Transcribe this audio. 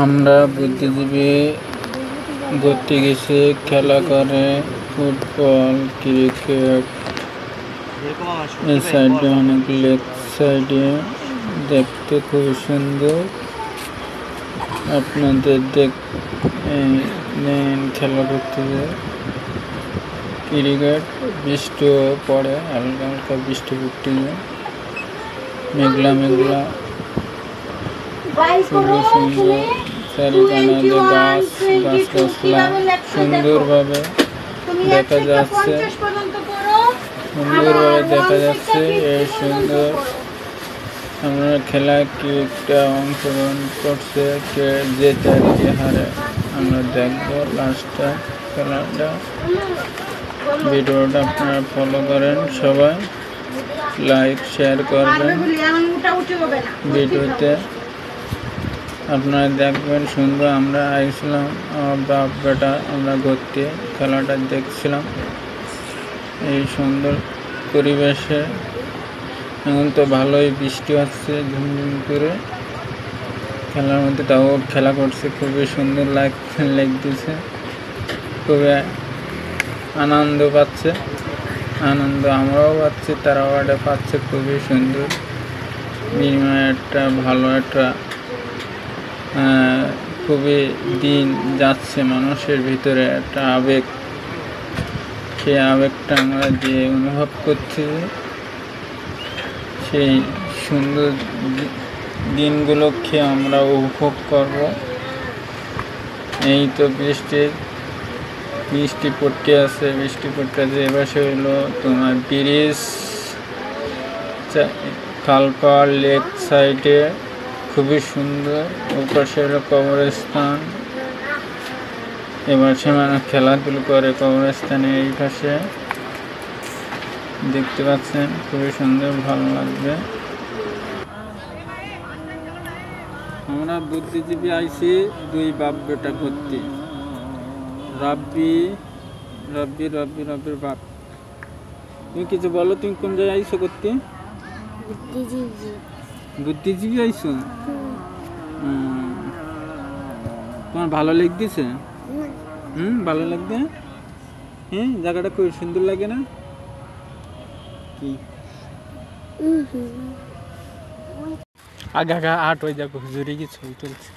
আমরা বুদ্ধিজীবী ঘুরতে গেছি, খেলা করে ফুটবল, ক্রিকেট। এই সাইডে অনেক লেক সাইডে দেখতে খুবই সুন্দর। আপনাদের খেলা করতে যায় ক্রিকেট। বৃষ্টিও পড়ে, হালকা হালকা বৃষ্টি পড়তে যায়, মেঘলা মেঘলা, খুবই সুন্দর। চারিখানে যে গাছ গাছলা সুন্দরভাবে দেখা যাচ্ছে, এই সুন্দর। আমরা খেলায় কি একটা অংশগ্রহণ করছে, কে জেতে আর কে হারে আমরা দেখবো লাস্টটা খেলাটা। ভিডিওটা আপনারা ফলো করেন, সবাই লাইক শেয়ার করবেন। ভিডিওতে আপনারা দেখবেন সুন্দর। আমরা আইছিলাম আমার বাপ বেটা, আমরা ঘুরতে খেলাটা দেখছিলাম এই সুন্দর পরিবেশে। এখন তো ভালোই বৃষ্টি হচ্ছে ঝুমঝুম করে, খেলার মধ্যে তাও খেলা করছে, খুবই সুন্দর লাগতেছে, খুবই আনন্দ পাচ্ছে। আনন্দ আমরাও পাচ্ছি, তারাও এটা পাচ্ছে, খুবই সুন্দর বিনিময়ে একটা ভালো একটা খুবই দিন যাচ্ছে মানুষের ভিতরে একটা আবেগ। সেই আবেগটা আমরা যে অনুভব করছি, সেই সুন্দর দিনগুলোকে আমরা উপভোগ করব। এই তো বৃষ্টি পড়তে আছে, এপাশে হইলো তোমার ব্রিজ, খালপাড় লেক সাইডে খুবই সুন্দর। ওপাশে হলো কবরস্থান, এবার সে মানুষ খেলাধুলো করে কবরস্থানে। এই পাশে দেখতে পাচ্ছেন, খুবই সুন্দর, ভালো লাগবে। আমরা বুদ্ধিজীবী আইছি দুই বাপ বেটা করতে, রব্বির বাপ। তুমি কিছু বলো, তুমি কোন জায়গায় আইসো করতে? বুদ্ধিজীবী আইসো? তোমার ভালো লাগতেছে? ভালো লাগবে। হ্যাঁ, জায়গাটা খুব সুন্দর লাগে না কি? আগা আট হয়ে যাবো, হুজুরে কি ছবি তুলছে।